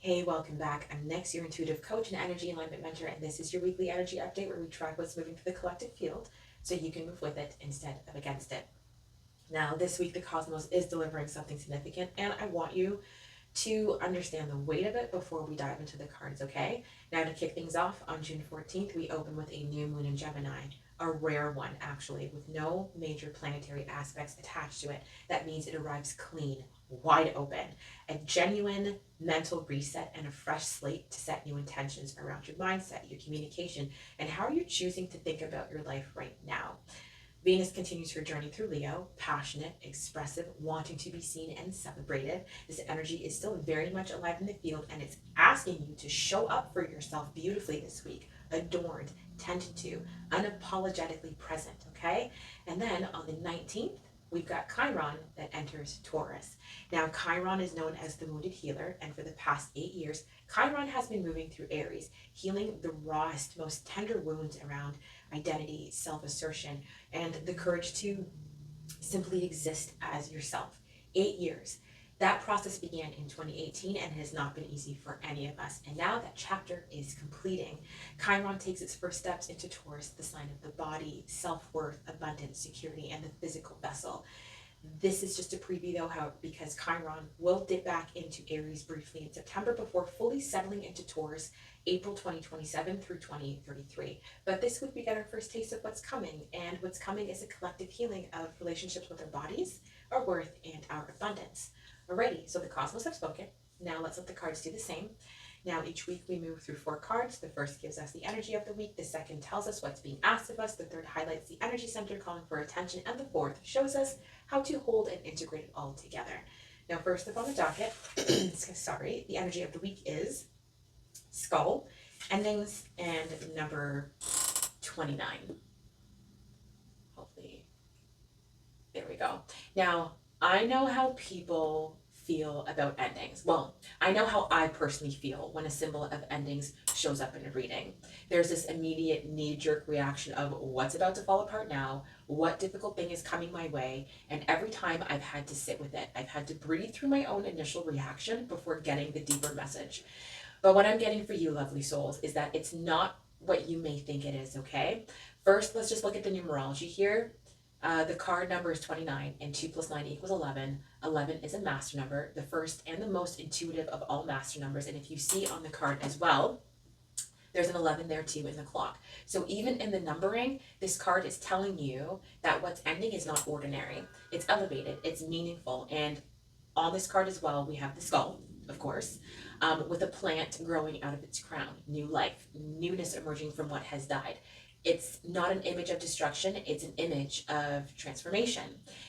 Hey, welcome back. I'm Nyx, your intuitive coach and energy alignment mentor, and this is your weekly energy update where we track what's moving through the collective field so you can move with it instead of against it. Now, this week, the cosmos is delivering something significant, and I want you to understand the weight of it before we dive into the cards, okay? Now, to kick things off, on June 14th, we open with a new moon in Gemini, a rare one, actually, with no major planetary aspects attached to it. That means it arrives clean, wide open, a genuine mental reset and a fresh slate to set new intentions around your mindset, your communication, and how you're choosing to think about your life right now. Venus continues her journey through Leo, passionate, expressive, wanting to be seen and celebrated. This energy is still very much alive in the field, and it's asking you to show up for yourself beautifully this week, adorned, tended to, unapologetically present, okay? And then on the 19th, we've got Chiron that enters Taurus. Now, Chiron is known as the wounded healer, and for the past 8 years, Chiron has been moving through Aries, healing the rawest, most tender wounds around identity, self assertion, and the courage to simply exist as yourself. 8 years. That process began in 2018 and has not been easy for any of us. And now that chapter is completing. Chiron takes its first steps into Taurus, the sign of the body, self worth, abundance, security, and the physical vessel. This is just a preview, though, because Chiron will dip back into Aries briefly in September before fully settling into Taurus April 2027 through 2033. But this week we get our first taste of what's coming, and what's coming is a collective healing of relationships with our bodies, our worth, and our abundance. Alrighty, so the cosmos have spoken. Now let's let the cards do the same. Now, each week we move through 4 cards. The first gives us the energy of the week. The second tells us what's being asked of us. The third highlights the energy center calling for attention. And the fourth shows us how to hold and integrate it all together. Now, first up on the docket, sorry, the energy of the week is skull, endings, and number 29. Hopefully, there we go. Now, I know how people feel about endings. Well, I know how I personally feel when a symbol of endings shows up in a reading. There's this immediate knee-jerk reaction of what's about to fall apart now, what difficult thing is coming my way, and every time I've had to sit with it. I've had to breathe through my own initial reaction before getting the deeper message. But what I'm getting for you, lovely souls, is that it's not what you may think it is, okay? First, let's just look at the numerology here. The card number is 29, and 2 plus 9 equals 11. 11 is a master number, the first and the most intuitive of all master numbers. And if you see on the card as well, there's an 11 there too in the clock. So even in the numbering, this card is telling you that what's ending is not ordinary. It's elevated, it's meaningful. And on this card as well, we have the skull, of course, with a plant growing out of its crown, new life, newness emerging from what has died. It's not an image of destruction, it's an image of transformation.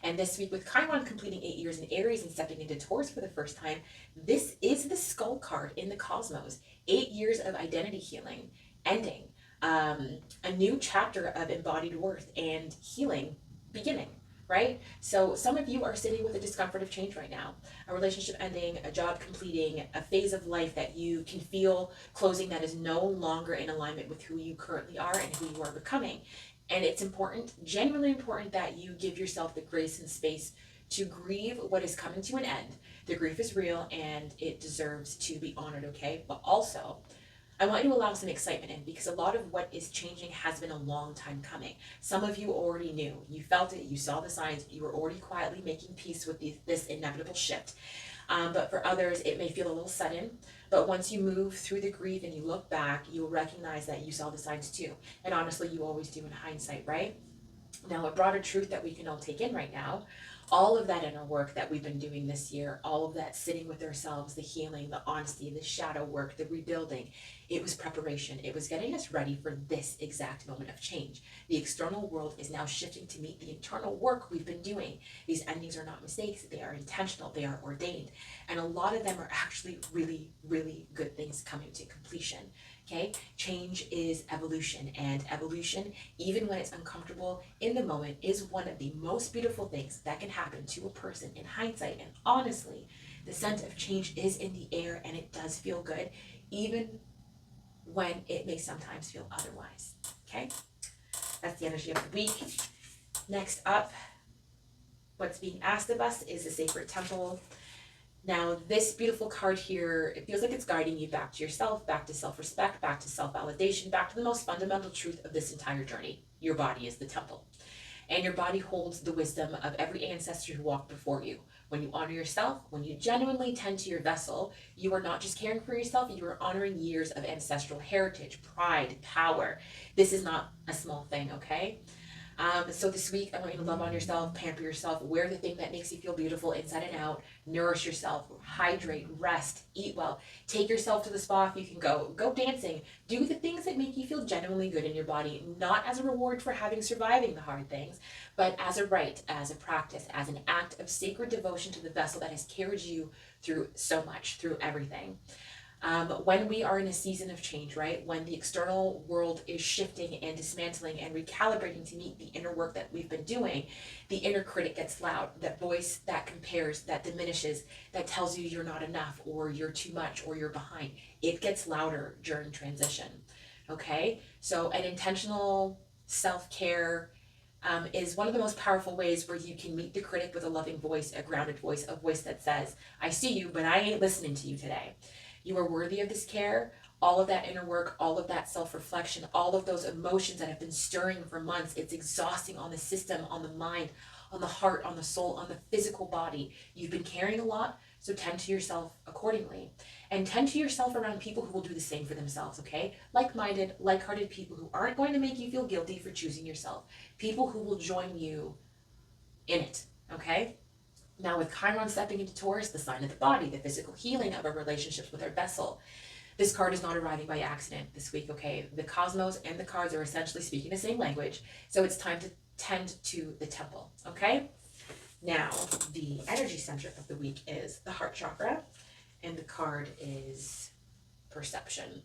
And this week, with Chiron completing 8 years in Aries and stepping into Taurus for the first time, this is the skull card in the cosmos. 8 years of identity healing, ending, a new chapter of embodied worth and healing beginning. Right? So some of you are sitting with the discomfort of change right now, a relationship ending, a job completing, a phase of life that you can feel closing that is no longer in alignment with who you currently are and who you are becoming. And it's important, genuinely important, that you give yourself the grace and space to grieve what is coming to an end. The grief is real and it deserves to be honored, okay? But also, I want you to allow some excitement in, because a lot of what is changing has been a long time coming. Some of you already knew. You felt it. You saw the signs. You were already quietly making peace with this inevitable shift. But for others, it may feel a little sudden. But once you move through the grief and you look back, you'll recognize that you saw the signs too. And honestly, you always do in hindsight, right? Now, a broader truth that we can all take in right now, all of that inner work that we've been doing this year, all of that sitting with ourselves, the healing, the honesty, the shadow work, the rebuilding, it was preparation. It was getting us ready for this exact moment of change. The external world is now shifting to meet the internal work we've been doing. These endings are not mistakes. They are intentional. They are ordained. And a lot of them are actually really, really good things coming to completion. Okay? Change is evolution, and evolution, even when it's uncomfortable in the moment, is one of the most beautiful things that can happen to a person in hindsight. And honestly, the sense of change is in the air, and it does feel good, even when it may sometimes feel otherwise. Okay? That's the energy of the week. Next up, what's being asked of us is the sacred temple. Now, this beautiful card here, it feels like it's guiding you back to yourself, back to self-respect, back to self-validation, back to the most fundamental truth of this entire journey. Your body is the temple. And your body holds the wisdom of every ancestor who walked before you. When you honor yourself, when you genuinely tend to your vessel, you are not just caring for yourself, you are honoring years of ancestral heritage, pride, power. This is not a small thing, okay? So this week, I want you to love on yourself, pamper yourself, wear the thing that makes you feel beautiful inside and out, nourish yourself, hydrate, rest, eat well, take yourself to the spa if you can go dancing, do the things that make you feel genuinely good in your body, not as a reward for surviving the hard things, but as a rite, as a practice, as an act of sacred devotion to the vessel that has carried you through so much, through everything. When we are in a season of change, right? When the external world is shifting and dismantling and recalibrating to meet the inner work that we've been doing, the inner critic gets loud. That voice that compares, that diminishes, that tells you you're not enough or you're too much or you're behind. It gets louder during transition. Okay? So, an intentional self-care is one of the most powerful ways where you can meet the critic with a loving voice, a grounded voice, a voice that says, I see you, but I ain't listening to you today. You are worthy of this care. All of that inner work, all of that self-reflection, all of those emotions that have been stirring for months, it's exhausting on the system, on the mind, on the heart, on the soul, on the physical body. You've been carrying a lot, so tend to yourself accordingly. And tend to yourself around people who will do the same for themselves, okay? Like-minded, like-hearted people who aren't going to make you feel guilty for choosing yourself. People who will join you in it, okay? Now, with Chiron stepping into Taurus, the sign of the body, the physical healing of our relationships with our vessel, this card is not arriving by accident this week, okay? The cosmos and the cards are essentially speaking the same language, so it's time to tend to the temple, okay? Now, the energy center of the week is the heart chakra, and the card is perception.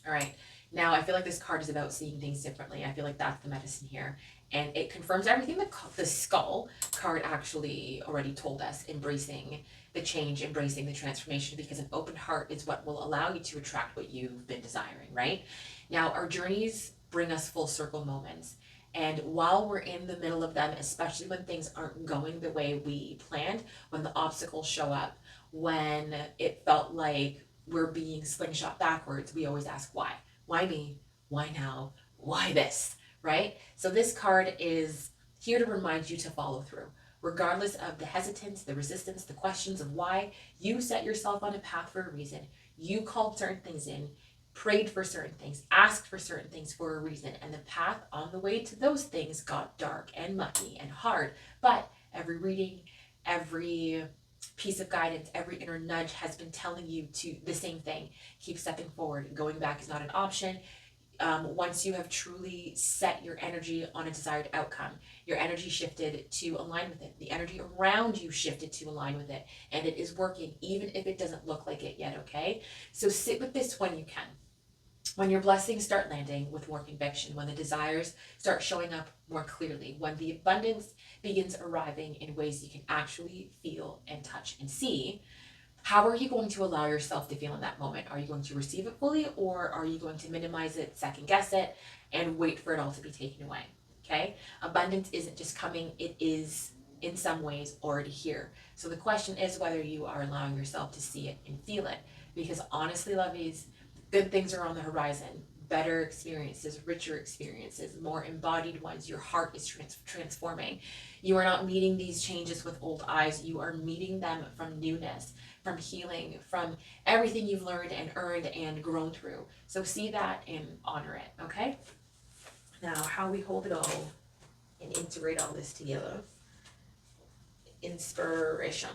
All right. Now, I feel like this card is about seeing things differently. I feel like that's the medicine here. And it confirms everything that the skull card actually already told us, embracing the change, embracing the transformation, because an open heart is what will allow you to attract what you've been desiring, right? Now, our journeys bring us full circle moments. And while we're in the middle of them, especially when things aren't going the way we planned, when the obstacles show up, when it felt like we're being slingshot backwards, we always ask why. Why me? Why now? Why this? Right? So this card is here to remind you to follow through. Regardless of the hesitance, the resistance, the questions of why, you set yourself on a path for a reason. You called certain things in, prayed for certain things, asked for certain things for a reason, and the path on the way to those things got dark and mucky and hard. But every reading, every piece of guidance, every inner nudge has been telling you to the same thing. Keep stepping forward. Going back is not an option. Once you have truly set your energy on a desired outcome, your energy shifted to align with it. The energy around you shifted to align with it. And it is working, even if it doesn't look like it yet, okay? So sit with this when you can. When your blessings start landing with more conviction, when the desires start showing up more clearly, when the abundance begins arriving in ways you can actually feel and touch and see, how are you going to allow yourself to feel in that moment? Are you going to receive it fully, or are you going to minimize it, second guess it, and wait for it all to be taken away? Okay? Abundance isn't just coming, it is in some ways already here. So the question is whether you are allowing yourself to see it and feel it. Because honestly, lovies, good things are on the horizon. Better experiences, richer experiences, more embodied ones. Your heart is transforming. You are not meeting these changes with old eyes. You are meeting them from newness, from healing, from everything you've learned and earned and grown through. So see that and honor it, okay? Now, how we hold it all and integrate all this together. Inspiration.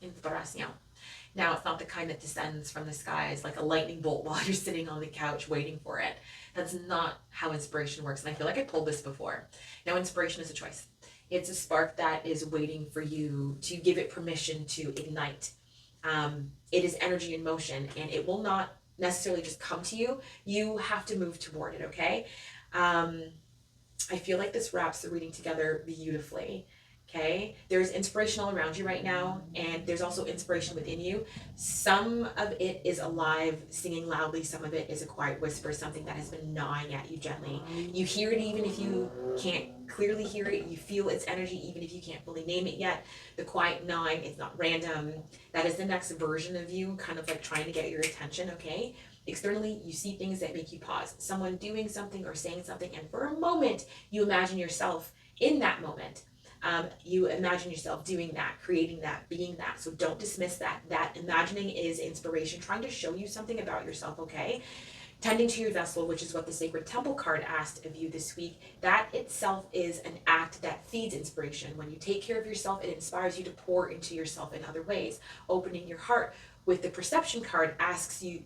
Inspiración. Now, it's not the kind that descends from the skies like a lightning bolt while you're sitting on the couch waiting for it. That's not how inspiration works. And I feel like I pulled this before. Now, inspiration is a choice. It's a spark that is waiting for you to give it permission to ignite. It is energy in motion, and it will not necessarily just come to you. You have to move toward it, okay? I feel like this wraps the reading together beautifully. Okay, there's inspiration all around you right now, and there's also inspiration within you. Some of it is alive, singing loudly, some of it is a quiet whisper, something that has been gnawing at you gently. You hear it even if you can't clearly hear it, you feel its energy even if you can't fully name it yet. The quiet gnawing, it's not random. That is the next version of you, kind of like trying to get your attention, okay? Externally, you see things that make you pause. Someone doing something or saying something, and for a moment, you imagine yourself in that moment. You imagine yourself doing that, creating that, being that. So don't dismiss that. That imagining is inspiration, trying to show you something about yourself, okay? Tending to your vessel, which is what the Sacred Temple card asked of you this week, that itself is an act that feeds inspiration. When you take care of yourself, it inspires you to pour into yourself in other ways. Opening your heart with the perception card asks you,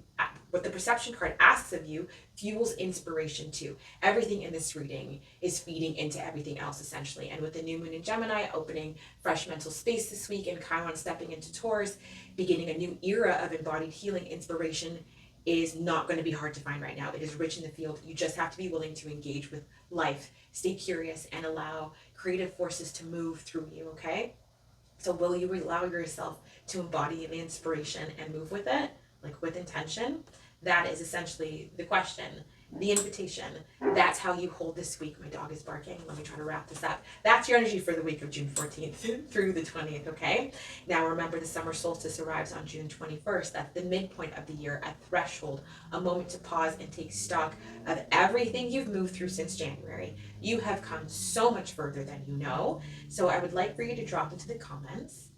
what the perception card asks of you fuels inspiration too. Everything in this reading is feeding into everything else essentially. And with the new moon in Gemini opening fresh mental space this week and Chiron stepping into Taurus, beginning a new era of embodied healing, inspiration is not going to be hard to find right now. It is rich in the field. You just have to be willing to engage with life, stay curious, and allow creative forces to move through you, okay? So will you allow yourself to embody the inspiration and move with it, like with intention? That is essentially the question, the invitation. That's how you hold this week. My dog is barking. Let me try to wrap this up. That's your energy for the week of June 14th through the 20th, okay? Now remember, the summer solstice arrives on June 21st. That's the midpoint of the year, a threshold, a moment to pause and take stock of everything you've moved through since January. You have come so much further than you know. So I would like for you to drop into the comments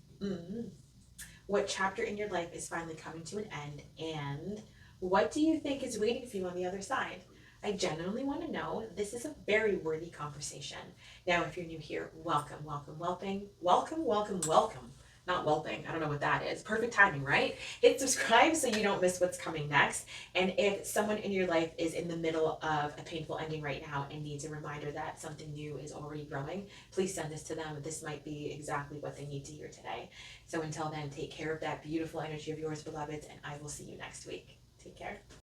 what chapter in your life is finally coming to an end, and what do you think is waiting for you on the other side? I genuinely want to know. This is a very worthy conversation. Now, if you're new here, welcome, welcome, welcome, welcome, welcome, welcome. Not whelping. I don't know what that is. Perfect timing, right? Hit subscribe so you don't miss what's coming next. And if someone in your life is in the middle of a painful ending right now and needs a reminder that something new is already growing, please send this to them. This might be exactly what they need to hear today. So until then, take care of that beautiful energy of yours, beloveds, and I will see you next week. Take care.